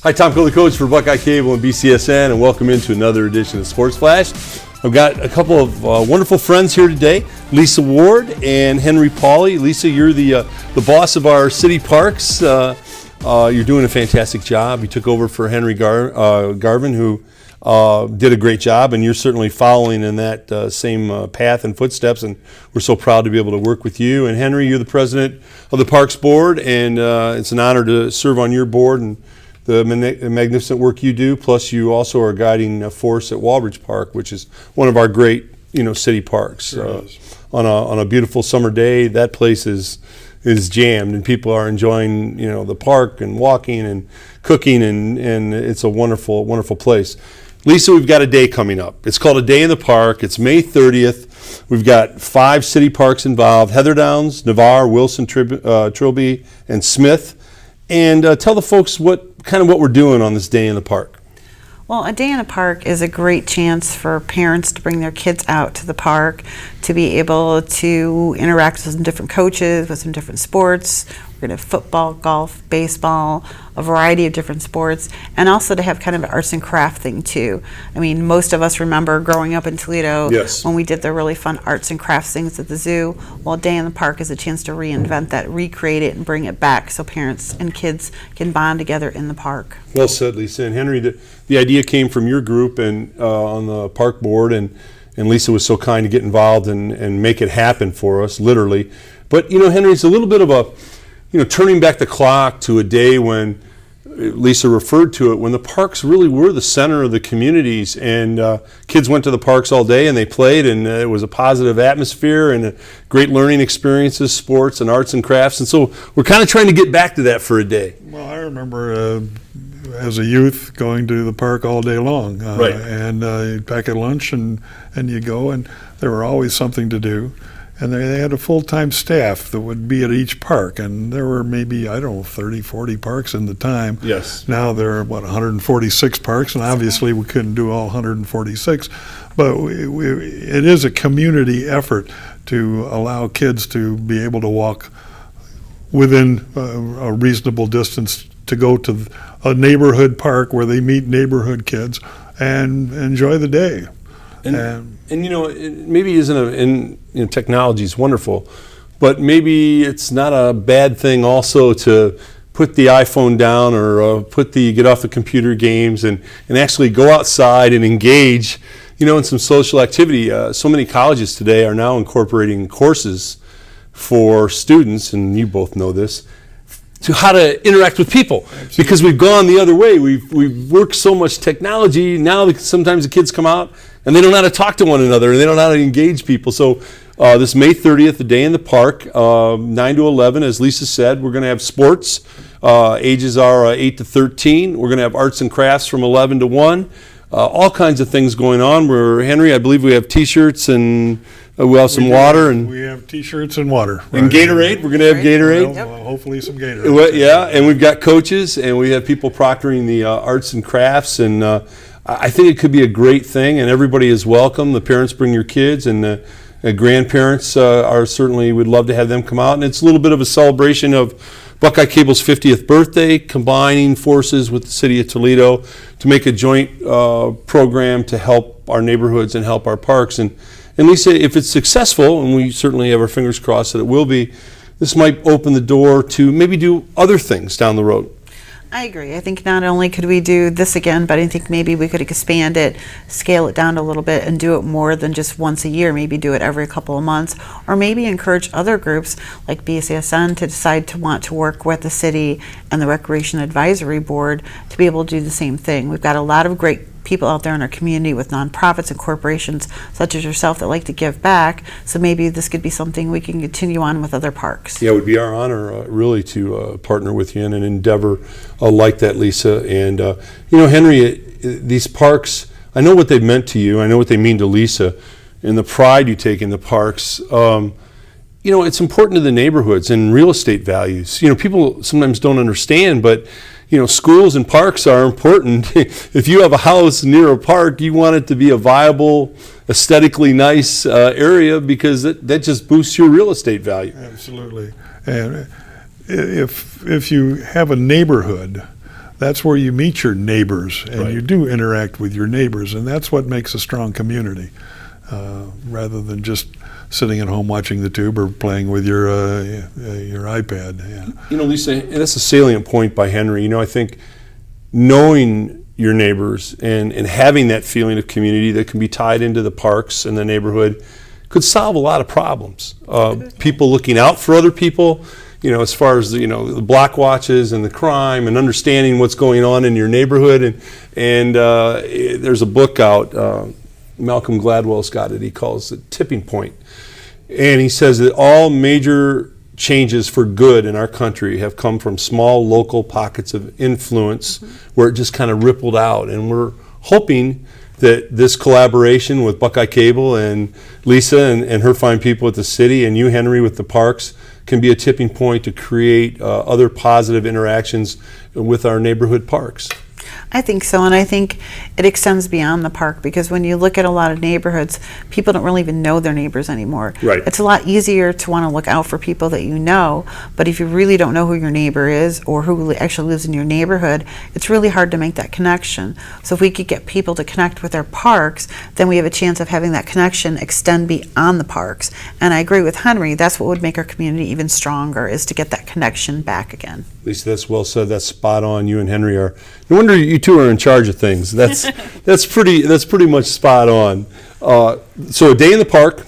Hi, Tom Cole, the coach for Buckeye Cable and BCSN, and welcome into another edition of Sports Flash. I've got a couple of wonderful friends here today, Lisa Ward and Henry Pauly. Lisa, you're the boss of our city parks. You're doing a fantastic job. You took over for Henry Garvin, who did a great job, and you're certainly following in that same path and footsteps, and we're so proud to be able to work with you. And Henry, you're the president of the Parks Board, and it's an honor to serve on your board and the magnificent work you do. Plus, you also are a guiding force at Walbridge Park, which is one of our great, city parks. Sure on a beautiful summer day, that place is jammed, and people are enjoying, the park and walking and cooking, and it's a wonderful, wonderful place. Lisa, we've got a day coming up. It's called A Day in the Park. It's May 30th. We've got 5 city parks involved: Heather Downs, Navarre, Wilson, Trilby, and Smith. And tell the folks what we're doing on this day in the park. Well, A Day in the Park is a great chance for parents to bring their kids out to the park, to be able to interact with some different coaches, with some different sports. We're going to have football, golf, baseball, a variety of different sports, and also to have kind of an arts and craft thing too. I mean, most of us remember growing up in Toledo when we did the really fun arts and crafts things at the zoo. Well, A Day in the Park is a chance to reinvent that, recreate it, and bring it back so parents and kids can bond together in the park. Well said, Lisa. And Henry, the idea came from your group and on the park board, and Lisa was so kind to get involved and make it happen for us, literally. But, Henry, it's a little bit of a turning back the clock to a day when Lisa referred to it, when the parks really were the center of the communities, and kids went to the parks all day and they played, and it was a positive atmosphere and great learning experiences, sports and arts and crafts. And so we're kind of trying to get back to that for a day. Well, I remember as a youth going to the park all day long, right. And you'd pack a lunch and you go, and there were always something to do. And they had a full-time staff that would be at each park, and there were maybe, 30, 40 parks in the time. Yes. Now there are, 146 parks, and obviously we couldn't do all 146, but it is a community effort to allow kids to be able to walk within a reasonable distance to go to a neighborhood park where they meet neighborhood kids and enjoy the day. And it maybe isn't technology is wonderful, but maybe it's not a bad thing also to put the iPhone down or get off the computer games and actually go outside and engage, in some social activity. So many colleges today are now incorporating courses for students, and you both know this, to how to interact with people. Absolutely. Because we've gone the other way. We've worked so much technology. Now sometimes the kids come out and they don't know how to talk to one another, and they don't know how to engage people. So this May 30th, the day in the park, 9 to 11, as Lisa said, we're going to have sports. Ages are 8 to 13. We're going to have arts and crafts from 11 to 1. All kinds of things going on. Henry, I believe we have T-shirts and we have some water. And we have T-shirts and water. And Gatorade. We're going to have Gatorade. Well, hopefully some Gatorade. Yeah, and we've got coaches, and we have people proctoring the arts and crafts, and I think it could be a great thing, and everybody is welcome. The parents bring your kids, and the grandparents are certainly, would love to have them come out. And it's a little bit of a celebration of Buckeye Cable's 50th birthday, combining forces with the city of Toledo to make a joint program to help our neighborhoods and help our parks. And Lisa, if it's successful, and we certainly have our fingers crossed that it will be, this might open the door to maybe do other things down the road. I agree. I think not only could we do this again, but I think maybe we could expand it, scale it down a little bit, and do it more than just once a year. Maybe do it every couple of months, or maybe encourage other groups like BCSN to decide to want to work with the city and the Recreation Advisory Board to be able to do the same thing. We've got a lot of great people out there in our community with nonprofits and corporations such as yourself that like to give back, so maybe this could be something we can continue on with other parks. Yeah, it would be our honor really to partner with you in an endeavor like that, Lisa. And Henry, these parks, I know what they've meant to you, I know what they mean to Lisa, and the pride you take in the parks. It's important to the neighborhoods and real estate values. People sometimes don't understand, but schools and parks are important. If you have a house near a park, you want it to be a viable, aesthetically nice area, because that just boosts your real estate value. Absolutely. And if you have a neighborhood that's where you meet your neighbors, and Right. you do interact with your neighbors, and that's what makes a strong community, rather than just sitting at home watching the tube or playing with your iPad. Yeah. You know, Lisa, and that's a salient point by Henry. You know, I think knowing your neighbors and having that feeling of community that can be tied into the parks and the neighborhood could solve a lot of problems. People looking out for other people, you know, as far as the block watches and the crime and understanding what's going on in your neighborhood. And there's a book out, Malcolm Gladwell's got it, he calls it Tipping Point. And he says that all major changes for good in our country have come from small local pockets of influence where it just kind of rippled out. And we're hoping that this collaboration with Buckeye Cable and Lisa and her fine people at the city and you, Henry, with the parks can be a tipping point to create other positive interactions with our neighborhood parks. I think so, and I think it extends beyond the park, because when you look at a lot of neighborhoods, people don't really even know their neighbors anymore. Right. It's a lot easier to want to look out for people that you know, but if you really don't know who your neighbor is or who actually lives in your neighborhood, it's really hard to make that connection. So if we could get people to connect with their parks, then we have a chance of having that connection extend beyond the parks. And I agree with Henry, that's what would make our community even stronger, is to get that connection back again. Lisa, that's well said. That's spot on. You and Henry are. No wonder you two are in charge of things. That's pretty much spot on. So a day in the park,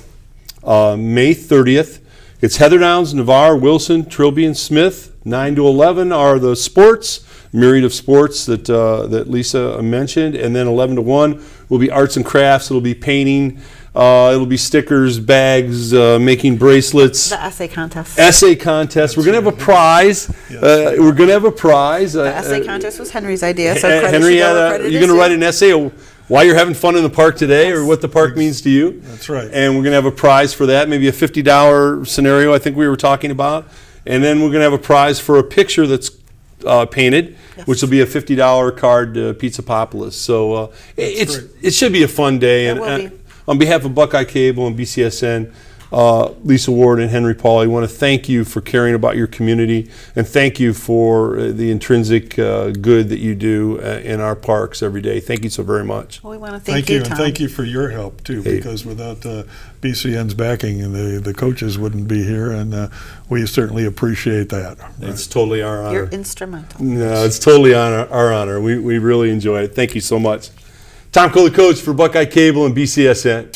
May 30th. It's Heather Downs, Navarre, Wilson, Trilby, and Smith. 9 to 11 are the sports, myriad of sports that Lisa mentioned, and then 11 to 1 will be arts and crafts. It'll be painting. It'll be stickers, bags, making bracelets. The essay contest. Essay contest. We're going to have a prize. Yes. We're going to have a prize. The essay contest was Henry's idea, so credit Henry, should go where credit you're is going to due. write an essay of why you're having fun in the park today, or what the park means to you. That's right. And we're going to have a prize for that, maybe a $50 scenario I think we were talking about. And then we're going to have a prize for a picture that's painted, which will be a $50 card to Pizza Populous. So it should be a fun day. It will be. On behalf of Buckeye Cable and BCSN, Lisa Ward and Henry Pauly, I want to thank you for caring about your community, and thank you for the intrinsic good that you do in our parks every day. Thank you so very much. Well, we want to Thank you, Tom. and thank you for your help too, because without BCN's backing, the coaches wouldn't be here, and we certainly appreciate that. It's totally our honor. You're instrumental. No, it's totally our honor. We really enjoy it. Thank you so much. Tom Coley, coach for Buckeye Cable and BCSN.